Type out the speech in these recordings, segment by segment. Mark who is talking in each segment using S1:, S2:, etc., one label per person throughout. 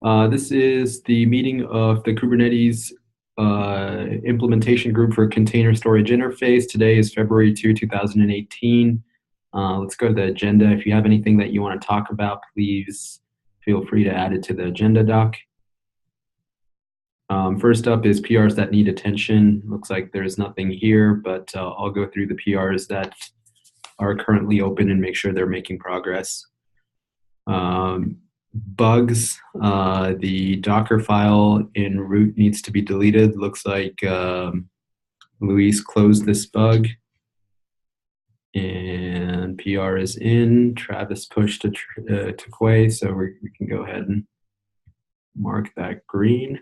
S1: This is the meeting of the Kubernetes implementation group for container storage interface. Today is February 2, 2018. Let's go to the agenda. If you have anything that you want to talk about, please feel free to add it to the agenda doc. First up is PRs that need attention. Looks like there's nothing here, but I'll go through the PRs that are currently open and make sure they're making progress. Bugs, the Docker file in root needs to be deleted. Looks like Luis closed this bug. And PR is in. Travis pushed to Quay, so we can go ahead and mark that green.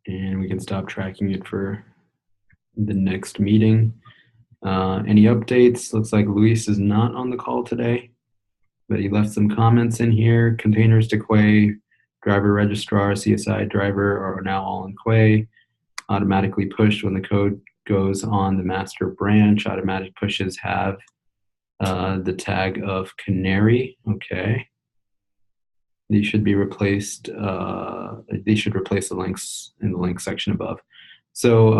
S1: And we can stop tracking it for the next meeting. Any updates? Looks like Luis is not on the call today, but he left some comments in here. Containers to Quay, driver registrar, CSI driver are now all in Quay. Automatically pushed when the code goes on the master branch. Automatic pushes have the tag of canary. Okay. These should be replaced. These should replace the links in the link section above. So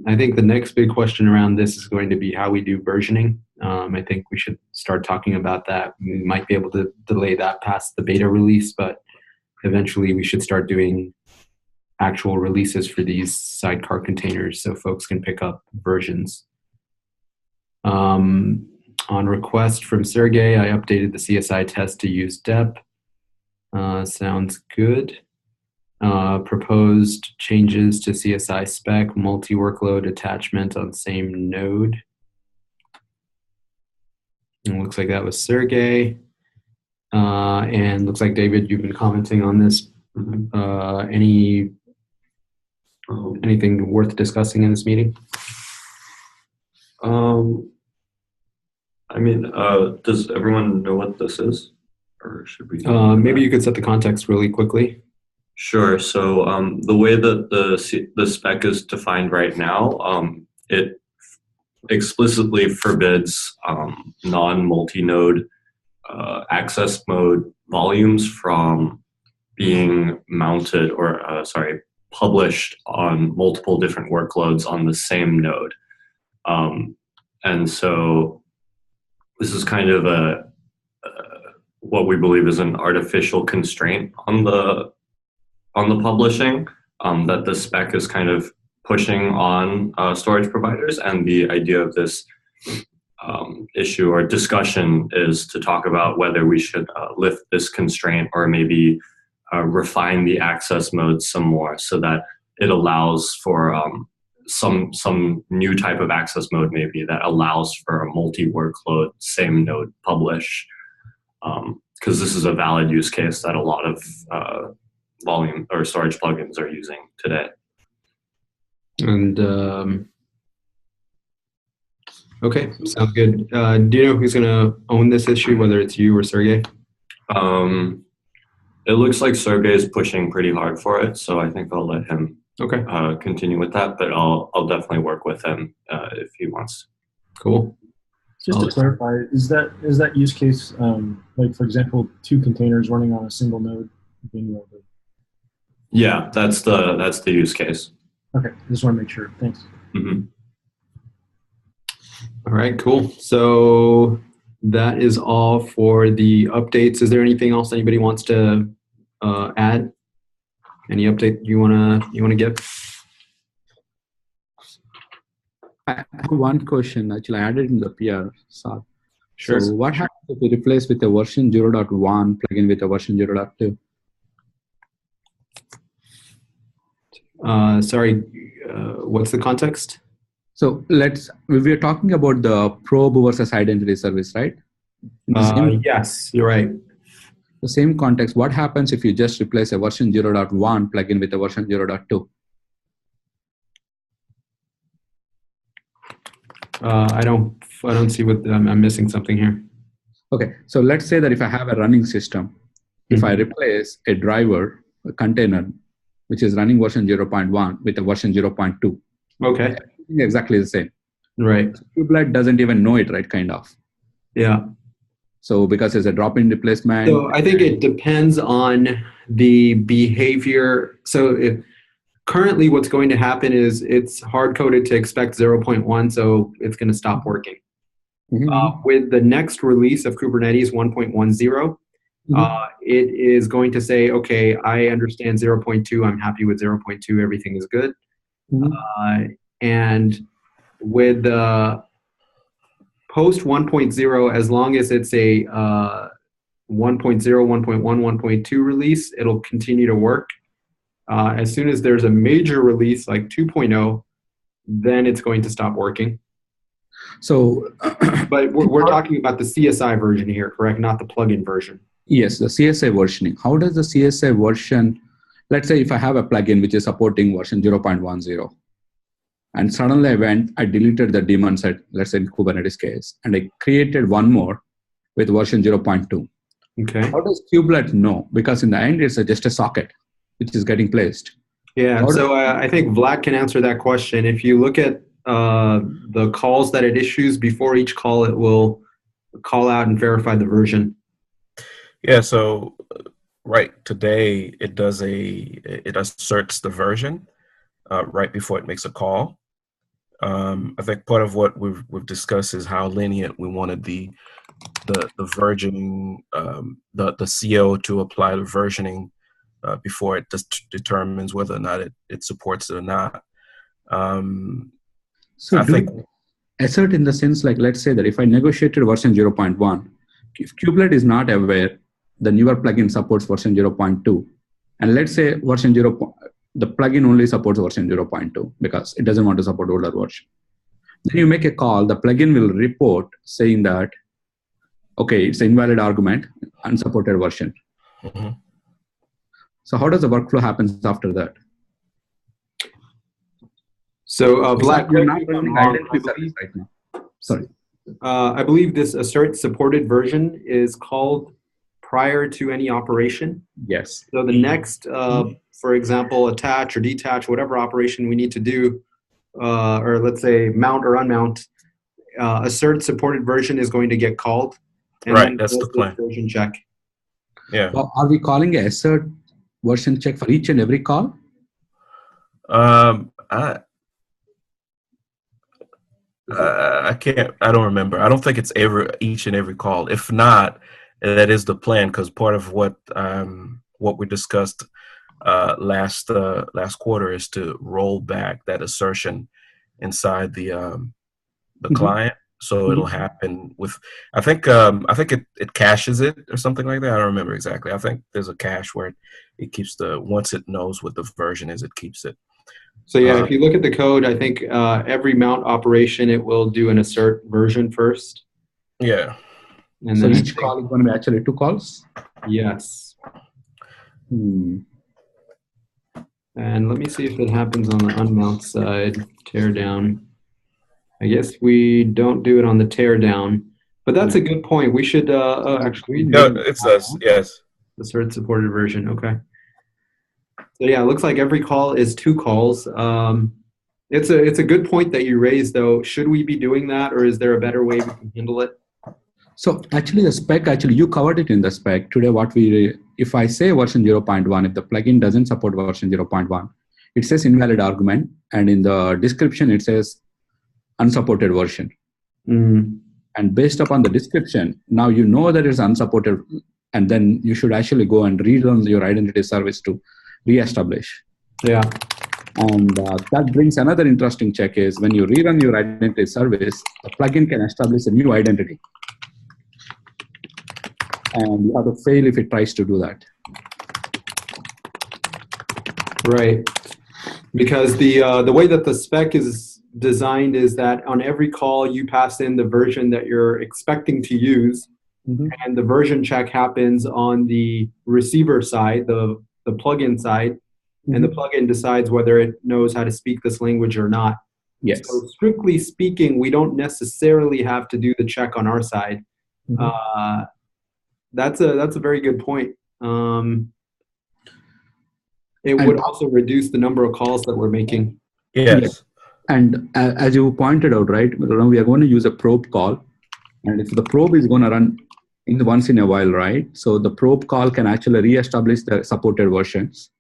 S1: I think the next big question around this is going to be how we do versioning. I think we should start talking about that. We might be able to delay that past the beta release, but eventually we should start doing actual releases for these sidecar containers so folks can pick up versions. On request from Sergey, I updated the CSI test to use dep. Sounds good. Proposed changes to CSI spec, multi-workload attachment on same node. It looks like that was Sergey. And looks like, David, you've been commenting on this. Anything worth discussing in this meeting?
S2: Does everyone know what this is? Or should we?
S1: Maybe you could set the context really quickly.
S2: Sure. So the way that the spec is defined right now, it explicitly forbids non-multi-node access mode volumes from being mounted or published on multiple different workloads on the same node. And so this is kind of what we believe is an artificial constraint on the publishing that the spec is kind of pushing on storage providers. And the idea of this issue or discussion is to talk about whether we should lift this constraint or maybe refine the access mode some more so that it allows for some new type of access mode maybe that allows for a multi-workload same node publish. Because this is a valid use case that a lot of volume or storage plugins are using today.
S1: And okay, sounds good. Do you know who's going to own this issue, whether it's you or Sergey?
S2: It looks like Sergey is pushing pretty hard for it, so I think I'll let him continue with that. But I'll definitely work with him if he wants.
S1: Cool.
S3: Just to clarify, is that use case like, for example, 2 containers running on a single node being loaded?
S2: Yeah, that's the use case.
S3: Okay, just want to make sure. Thanks.
S2: Mm-hmm.
S1: All right, cool. So that is all for the updates. Is there anything else anybody wants to add? Any update you wanna give?
S4: I have one question. Actually, I added in the PR, Saad.
S1: Sure.
S4: So what happens if we replace with a version 0.1 plugin with a version 0.2?
S1: Sorry, what's the context?
S4: So we're talking about the probe versus identity service, right?
S1: Yes, you're right.
S4: The same context, what happens if you just replace a version 0.1 plugin with a version 0.2?
S1: I don't see what I'm missing something here.
S4: Okay, so let's say that if I have a running system, if I replace a driver, a container, which is running version 0.1 with a version 0.2.
S1: Okay.
S4: Exactly the same.
S1: Right.
S4: Kubernetes doesn't even know it, right? Kind of.
S1: Yeah.
S4: So because it's a drop-in replacement.
S1: So I think it depends on the behavior. So currently what's going to happen is it's hard-coded to expect 0.1, so it's going to stop working. With the next release of Kubernetes 1.10, it is going to say, okay, I understand 0.2, I'm happy with 0.2, everything is good. And with the post 1.0, as long as it's a 1.0, 1.1, 1.2 release, it'll continue to work. As soon as there's a major release like 2.0, then it's going to stop working.
S4: So,
S1: but we're talking about the CSI version here, correct? Not the plugin version.
S4: Yes, the CSI versioning. How does the CSI version, let's say if I have a plugin which is supporting version 0.10, and suddenly I deleted the daemon set, let's say in Kubernetes case, and I created one more with version 0.2.
S1: Okay.
S4: How does Kubelet know? Because in the end, it's just a socket which is getting placed.
S1: Yeah, so I think Vlad can answer that question. If you look at the calls that it issues, before each call, it will call out and verify the version.
S5: Yeah, so right today it asserts the version right before it makes a call. I think part of what we've discussed is how lenient we wanted the versioning, the CO to apply the versioning before it just determines whether or not it supports it or not.
S4: So I think assert in the sense, like, let's say that if I negotiated version 0.1, if Kubelet is not aware the newer plugin supports version 0.2, and let's say version 0, the plugin only supports version 0.2 because it doesn't want to support older version. Then you make a call, the plugin will report saying that, okay, it's an invalid argument, unsupported version. So how does the workflow happens after that?
S1: So Vlad,
S4: you're not running identity service right now. Sorry.
S1: I believe this assert supported version is called prior to any operation.
S4: Yes.
S1: So the next, for example, attach or detach, whatever operation we need to do, or let's say mount or unmount, assert supported version is going to get called. And
S5: right, that's the plan.
S1: Version check.
S5: Yeah.
S4: Well, are we calling a assert version check for each and every call?
S5: I don't remember. I don't think it's each and every call. If not, that is the plan, because part of what we discussed last quarter is to roll back that assertion inside the client, so it'll happen with. I think it caches it or something like that. I don't remember exactly. I think there's a cache where it keeps once it knows what the version is, it keeps it.
S1: So yeah, if you look at the code, I think every mount operation, it will do an assert version first.
S5: Yeah.
S1: And
S4: so
S1: then
S4: each call is going to be actually 2 calls?
S1: Yes. And let me see if it happens on the unmount side, tear down. I guess we don't do it on the tear down, but that's a good point. We should actually.
S5: No, it says, yes.
S1: Assert supported version, okay. So yeah, it looks like every call is 2 calls. It's a good point that you raised, though. Should we be doing that, or is there a better way we can handle it?
S4: So actually, the spec, you covered it in the spec. Today, if I say version 0.1, if the plugin doesn't support version 0.1, it says invalid argument, and in the description, it says unsupported version. And based upon the description, now you know that it's unsupported, and then you should actually go and rerun your identity service to reestablish.
S1: Yeah.
S4: And that brings another interesting check is when you rerun your identity service, the plugin can establish a new identity. And you have to fail if it tries to do that.
S1: Right. Because the way that the spec is designed is that on every call, you pass in the version that you're expecting to use. And the version check happens on the receiver side, the plugin side, and the plugin decides whether it knows how to speak this language or not.
S4: Yes.
S1: So strictly speaking, we don't necessarily have to do the check on our side. That's a very good point. It would also reduce the number of calls that we're making.
S5: Yes.
S4: And as you pointed out, right, we are going to use a probe call. And if the probe is going to run in the once in a while, right? So the probe call can actually reestablish the supported versions.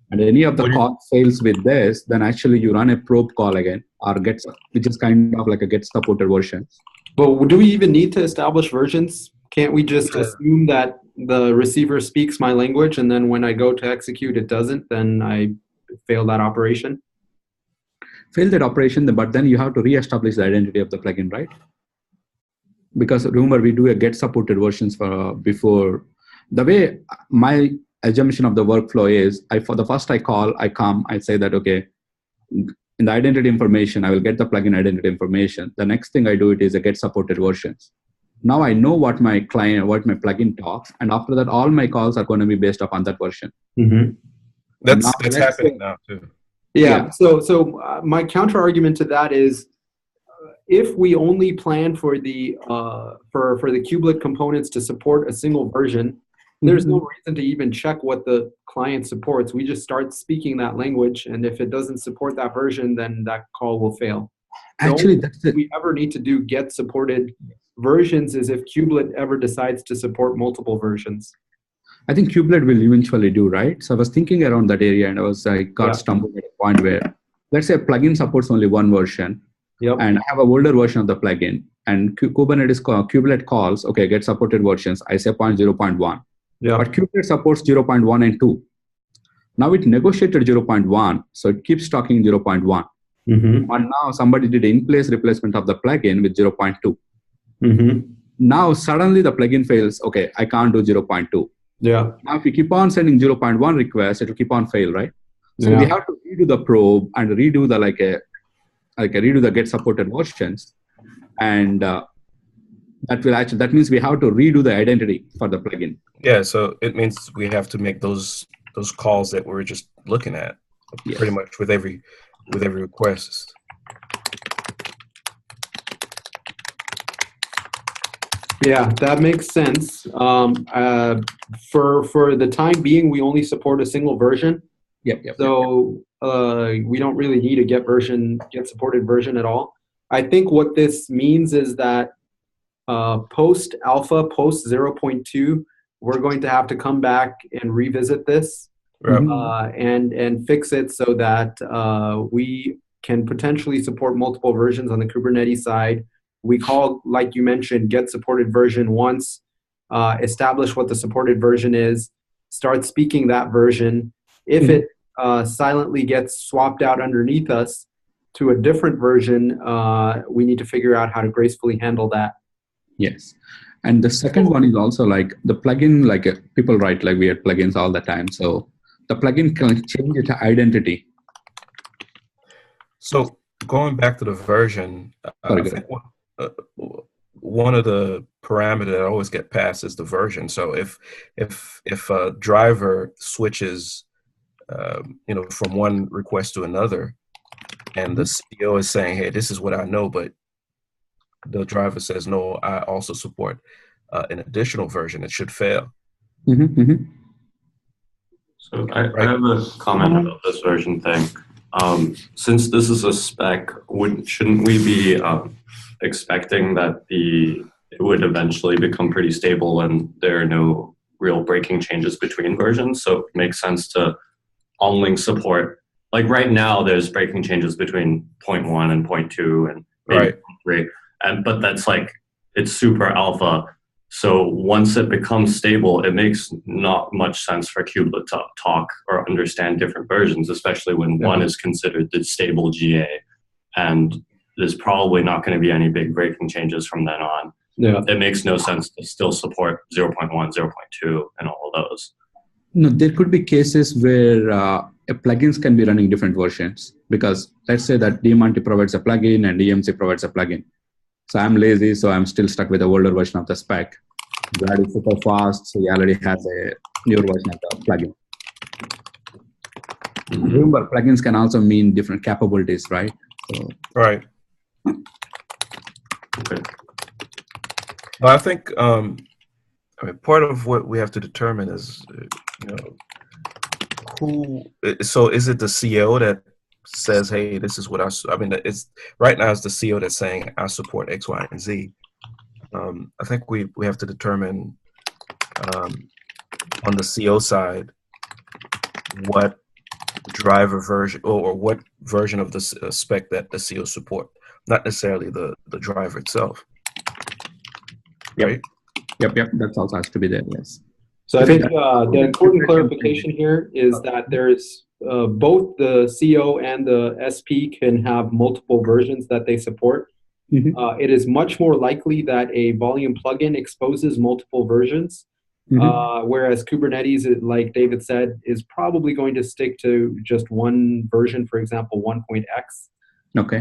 S4: And any of the call fails with this, then actually you run a probe call again, or which is kind of like a get supported versions.
S1: Well, do we even need to establish versions? Can't we just assume that the receiver speaks my language, and then when I go to execute, it doesn't? Then I fail that operation.
S4: Fail that operation, but then you have to reestablish the identity of the plugin, right? Because remember, we do a get supported versions for before. The way my assumption of the workflow is, for the first I call, I come, I say that, okay, in the identity information, I will get the plugin identity information. The next thing I do is a get supported versions. Now I know what my plugin talks, and after that, all my calls are going to be based upon that version.
S1: Mm-hmm.
S5: That's happening now too.
S1: Yeah. So my counter argument to that is, if we only plan for the kubelet components to support a single version, there's no reason to even check what the client supports. We just start speaking that language, and if it doesn't support that version, then that call will fail.
S4: Actually, that's it.
S1: If we ever need to do get supported versions is if kubelet ever decides to support multiple versions.
S4: I think kubelet will eventually do, right? So I was thinking around that area, and I got stumbled at a point where, let's say a plugin supports only one version, and I have an older version of the plugin, and Kubernetes kubelet calls, okay, get supported versions. I say 0.0.1. Yeah. But kubelet supports 0.1 and 2. Now it negotiated 0.1, so it keeps talking 0.1. Mm-hmm. And now somebody did in-place replacement of the plugin with 0.2. Mm-hmm. Now suddenly the plugin fails. Okay, I can't do 0.2. Yeah. Now if you keep on sending 0.1 requests, it will keep on fail, right? So we have to redo the probe and redo the redo the get supported versions, and that means we have to redo the identity for the plugin.
S5: Yeah, so it means we have to make those calls that we're just looking at, pretty much with every request.
S1: Yeah, that makes sense. For the time being, we only support a single version. So we don't really need a get supported version at all. I think what this means is that post alpha, post 0.2, we're going to have to come back and revisit this and fix it so that we can potentially support multiple versions on the Kubernetes side. We call, like you mentioned, get supported version once, establish what the supported version is, start speaking that version. If it silently gets swapped out underneath us to a different version, we need to figure out how to gracefully handle that.
S4: Yes. And the second one is also like the plugin, people write weird plugins all the time. So the plugin can change its identity.
S5: So going back to the version, I think one of the parameters that always get passed is the version. So if a driver switches, from one request to another, and the CEO is saying, "Hey, this is what I know," but the driver says, "No, I also support an additional version," it should fail.
S4: Mm-hmm, mm-hmm.
S2: So I have a comment about this version thing. Since this is a spec, shouldn't we be expecting that it would eventually become pretty stable and there are no real breaking changes between versions? So it makes sense to on-link support. Like right now, there's breaking changes between 0.1 and 0.2 and maybe 0.3. But that's it's super alpha. So once it becomes stable, it makes not much sense for kubelet to talk or understand different versions, especially when one is considered the stable GA. And there's probably not going to be any big breaking changes from then on. Yeah. It makes no sense to still support 0.1, 0.2, and all of those.
S4: No, there could be cases where plugins can be running different versions, because let's say that DMRT provides a plugin and EMC provides a plugin. So I'm lazy, so I'm still stuck with the older version of the spec. Glad is super fast, so he already has a newer version of the plugin. Mm-hmm. Remember, plugins can also mean different capabilities, right? So,
S5: right. Okay. Well, I think part of what we have to determine is, so is it the CEO that says, "Hey, this is what it's right now it's the CEO that's saying I support X, Y, and Z." I think we have to determine on the CO side what driver version or what version of the spec that the CO support, not necessarily the driver itself.
S4: Yep.
S5: Right?
S4: Yep. That also has to be there. Yes.
S1: So I think the important clarification here is that there's both the CO and the SP can have multiple versions that they support. It is much more likely that a volume plugin exposes multiple versions, whereas Kubernetes, like David said, is probably going to stick to just one version, for example, 1.x.
S4: Okay.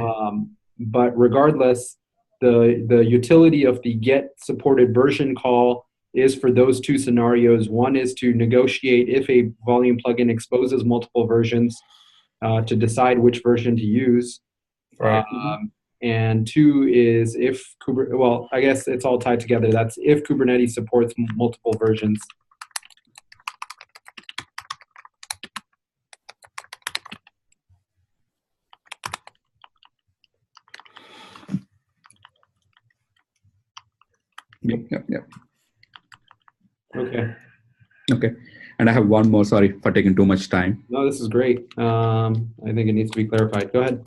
S1: But regardless, the utility of the get supported version call is for those two scenarios. One is to negotiate if a volume plugin exposes multiple versions to decide which version to use.
S5: Right.
S1: And two is if well, I guess it's all tied together. That's if Kubernetes supports multiple versions.
S4: Yep.
S1: Okay.
S4: And I have one more. Sorry for taking too much time.
S1: No, this is great. I think it needs to be clarified. Go ahead.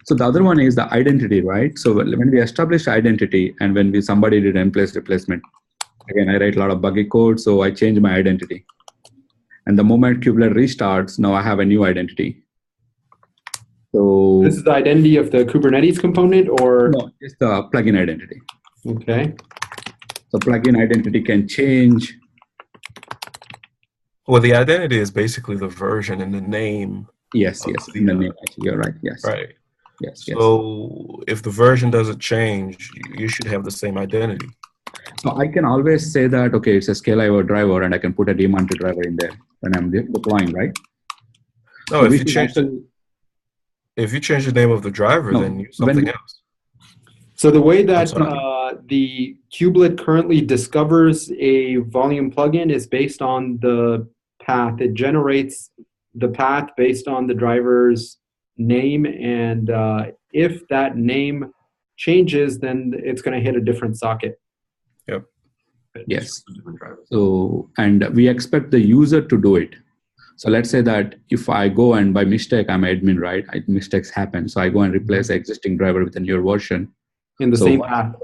S4: So the other one is the identity, right? So when we establish identity and when somebody did in-place replacement, again, I write a lot of buggy code, so I change my identity. And the moment Kubernetes restarts, now I have a new identity. So
S1: this is the identity of the Kubernetes component, or
S4: no, it's the plugin identity.
S1: Okay.
S4: So plugin identity can change.
S5: Well, the identity is basically the version and the name.
S4: Yes. In the name, actually, you're right. Yes.
S5: Right.
S4: Yes.
S5: So if the version doesn't change, you should have the same identity.
S4: So I can always say that, okay, it's a Scala driver, and I can put a daemon driver in there when I'm deploying, right?
S5: No,
S4: so
S5: if you change the name of the driver, then use something else.
S1: So the way that the kubelet currently discovers a volume plugin is based on the path. It generates the path based on the driver's name, and if that name changes, then it's going to hit a different socket.
S5: Yep.
S4: Yes. So, and we expect the user to do it. So let's say that if I go and by mistake, I'm admin, right? Mistakes happen. So I go and replace the existing driver with a newer version.
S1: In the same path.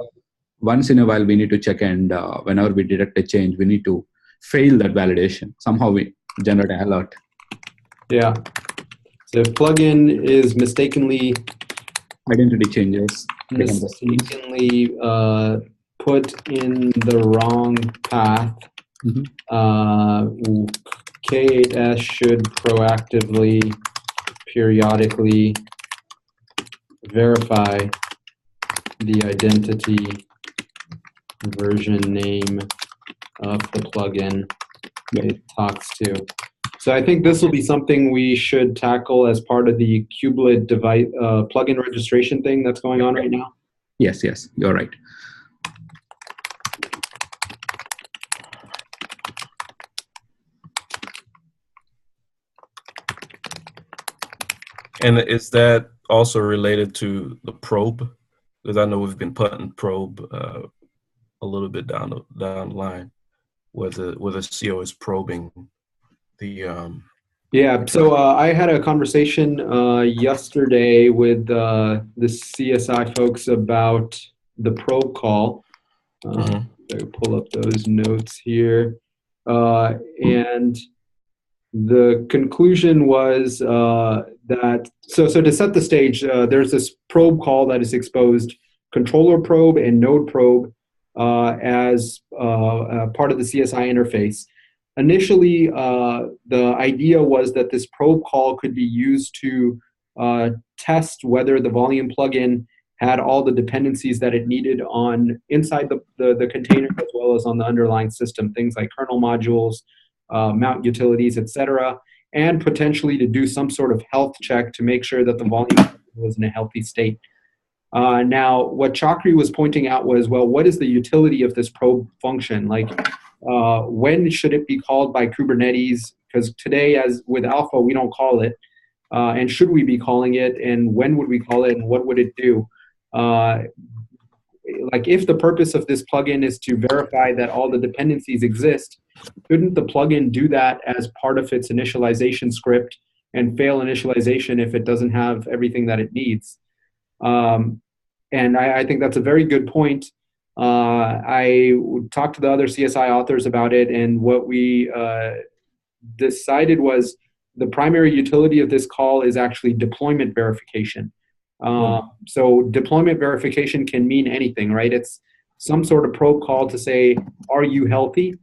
S4: Once in a while, we need to check, and whenever we detect a change, we need to fail that validation. Somehow we generate an alert.
S1: Yeah. So if plugin is mistakenly
S4: identity changes,
S1: mistakenly put in the wrong path, K8S should proactively, periodically verify the identity version name of the plugin it talks to. So I think this will be something we should tackle as part of the kubelet device plugin registration thing that's going on right now.
S4: Yes, you're right.
S5: And is that also related to the probe? Because I know we've been putting probe a little bit down the line, where the CO is probing the.
S1: Yeah. So I had a conversation yesterday with the CSI folks about the probe call. I pull up those notes here, and the conclusion was that so to set the stage, there's this probe call that is exposed, controller probe and node probe, as part of the CSI interface. Initially, the idea was that this probe call could be used to test whether the volume plugin had all the dependencies that it needed on inside the container as well as on the underlying system, things like kernel modules, mount utilities, etc., and potentially to do some sort of health check to make sure that the volume was in a healthy state. Now, what Chakri was pointing out was, well, what is the utility of this probe function? Like, when should it be called by Kubernetes? Because today, as with Alpha, we don't call it. And should we be calling it? And when would we call it? And what would it do? like if the purpose of this plugin is to verify that all the dependencies exist, couldn't the plugin do that as part of its initialization script and fail initialization if it doesn't have everything that it needs? And I think that's a very good point. I talked to the other CSI authors about it, and what we decided was the primary utility of this call is actually deployment verification. So deployment verification can mean anything, right? It's some sort of probe call to say, are you healthy?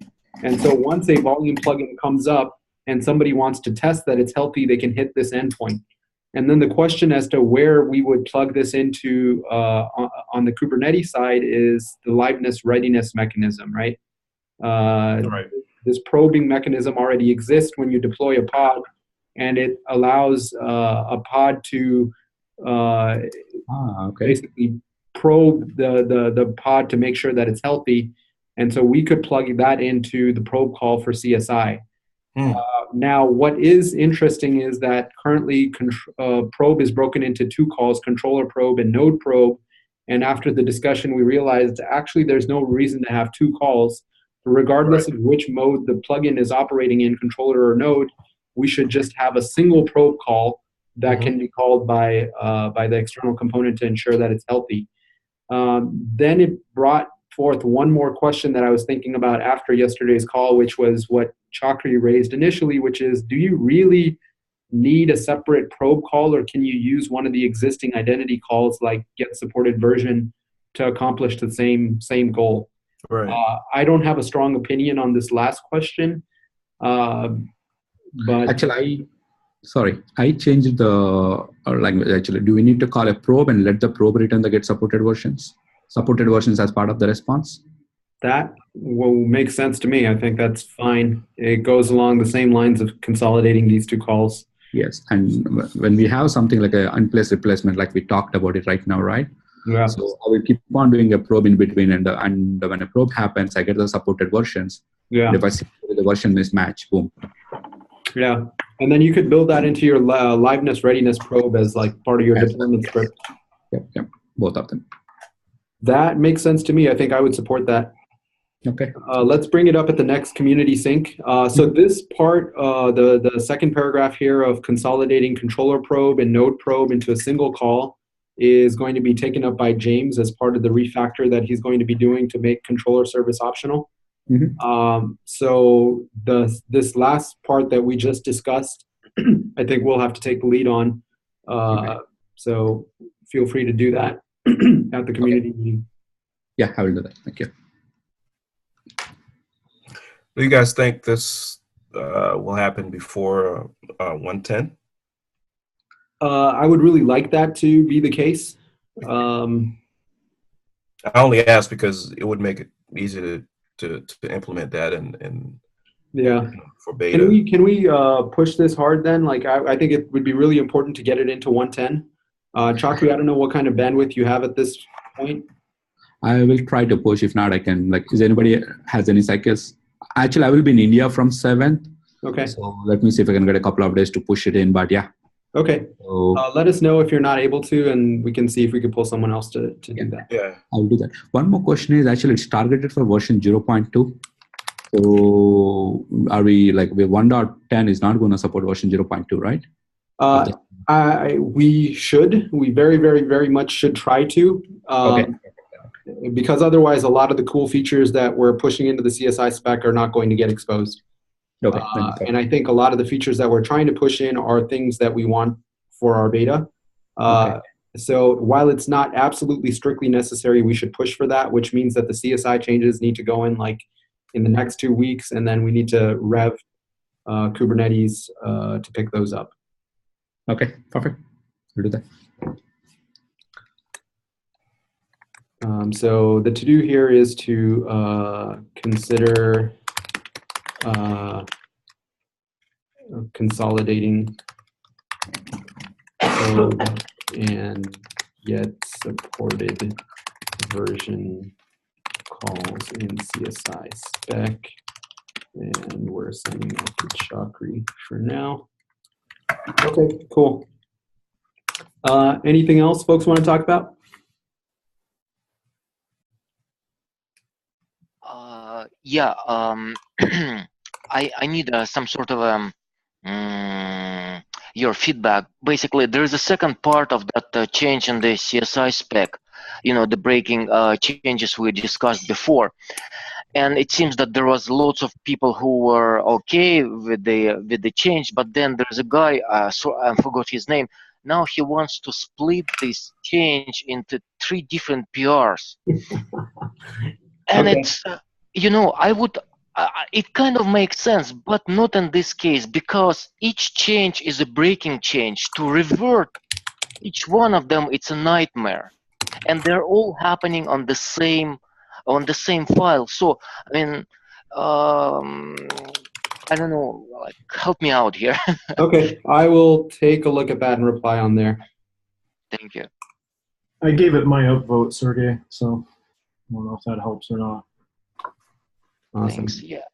S1: And so once a volume plugin comes up and somebody wants to test that it's healthy, they can hit this endpoint. And then the question as to where we would plug this into on the Kubernetes side is the liveness readiness mechanism, right?
S5: Right.
S1: This probing mechanism already exists when you deploy a pod, and it allows a pod to basically probe the pod to make sure that it's healthy. And so we could plug that into the probe call for CSI. Now, what is interesting is that currently probe is broken into two calls, controller probe and node probe. And after the discussion, we realized actually there's no reason to have two calls. Regardless of which mode the plugin is operating in, controller or node, we should just have a single probe call that can be called by the external component to ensure that it's healthy. Then it brought forth one more question that I was thinking about after yesterday's call, which was what Chakri raised initially, which is, do you really need a separate probe call, or can you use one of the existing identity calls like get supported version to accomplish the same goal?
S5: Right.
S1: I don't have a strong opinion on this last question, but
S4: actually, I changed the language. Actually, do we need to call a probe and let the probe return the get supported versions as part of the response?
S1: That will make sense to me. I think that's fine. It goes along the same lines of consolidating these two calls.
S4: Yes, and when we have something like an unplaced replacement, like we talked about it right now, right?
S1: Yeah.
S4: So I will keep on doing a probe in between, and when a probe happens, I get the supported versions.
S1: Yeah.
S4: And if I see the version mismatch, boom.
S1: Yeah, and then you could build that into your liveness readiness probe as like part of your deployment script.
S4: Yep, both of them.
S1: That makes sense to me. I think I would support that.
S4: Okay.
S1: Let's bring it up at the next community sync. So this part, the second paragraph here of consolidating controller probe and node probe into a single call is going to be taken up by James as part of the refactor that he's going to be doing to make controller service optional. So this last part that we just discussed, I think we'll have to take the lead on. So feel free to do that at the community meeting.
S4: Yeah, I will do that. Thank you.
S5: Do you guys think this will happen before 110?
S1: I would really like that to be the case.
S5: I only ask because it would make it easy to implement that and
S1: yeah,
S5: for beta.
S1: Can we push this hard then? Like I think it would be really important to get it into 110. Chakri, I don't know what kind of bandwidth you have at this point.
S4: I will try to push. If not, I can, like, is anybody has any cycles? Actually, I will be in India from 7th.
S1: Okay.
S4: So let me see if I can get a couple of days to push it in, but yeah.
S1: Okay. So, let us know if you're not able to, and we can see if we can pull someone else to do that.
S5: Yeah.
S4: I'll do that. One more question is actually it's targeted for version 0.2. So are we like 1.10 is not going to support version 0.2, right?
S1: We should. We very, very, very much should try to.
S4: Okay.
S1: Because otherwise, a lot of the cool features that we're pushing into the CSI spec are not going to get exposed.
S4: Okay.
S1: And I think a lot of the features that we're trying to push in are things that we want for our beta. So while it's not absolutely strictly necessary, we should push for that, which means that the CSI changes need to go in like in the next 2 weeks, and then we need to rev Kubernetes to pick those up.
S4: Okay, perfect. We'll do that.
S1: So the to-do here is to consider consolidating code and get supported version calls in CSI spec. And we're signing off with Chakri for now. Okay, cool. Anything else folks want to talk about?
S6: Yeah, I need some sort of your feedback. Basically, there is a second part of that change in the CSI spec. You know, the breaking changes we discussed before, and it seems that there was lots of people who were okay with the change, but then there's a guy, so I forgot his name. Now he wants to split this change into 3 different PRs, and
S1: Okay.
S6: it's you know, I would it kind of makes sense, but not in this case, because each change is a breaking change. To revert each one of them, it's a nightmare, and they're all happening on the same file. So I mean, I don't know, like, help me out here.
S1: Okay, I will take a look at that and reply on there.
S6: Thank you.
S3: I gave it my upvote, Sergey, so I don't know if that helps or not.
S1: Awesome.
S6: Thanks. Yeah,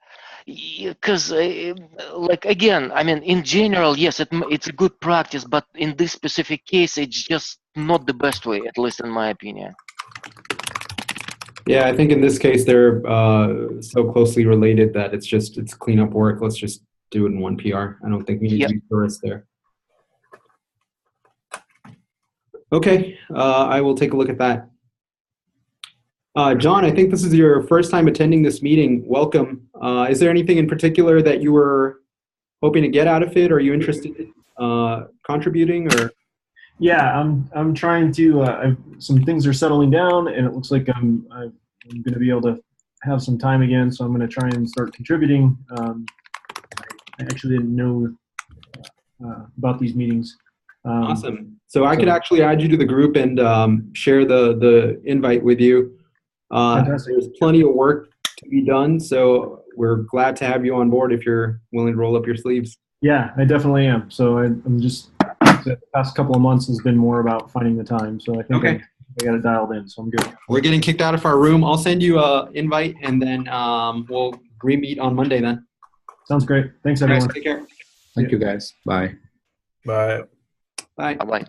S6: because like, again, I mean, in general, yes, it's a good practice, but in this specific case, it's just not the best way, at least in my opinion.
S1: Yeah, I think in this case they're so closely related that it's cleanup work. Let's just do it in one PR. I don't think we need to be tourists there. Okay, I will take a look at that. John, I think this is your first time attending this meeting. Welcome. Is there anything in particular that you were hoping to get out of it? Or are you interested in contributing? Or
S3: Yeah, I'm trying to. Some things are settling down, and it looks like I'm going to be able to have some time again. So I'm going to try and start contributing. I actually didn't know about these meetings.
S1: Awesome. So I could actually add you to the group and share the invite with you. There's plenty of work to be done, so we're glad to have you on board if you're willing to roll up your sleeves.
S3: Yeah, I definitely am. So I'm just, the past couple of months has been more about finding the time. So I think I got it dialed in, so I'm good.
S1: We're getting kicked out of our room. I'll send you an invite, and then we'll re-meet on Monday then.
S3: Sounds great. Thanks, everyone.
S1: Guys, take care.
S4: Thank you, guys. Bye.
S5: Bye.
S1: Bye.
S6: Bye-bye.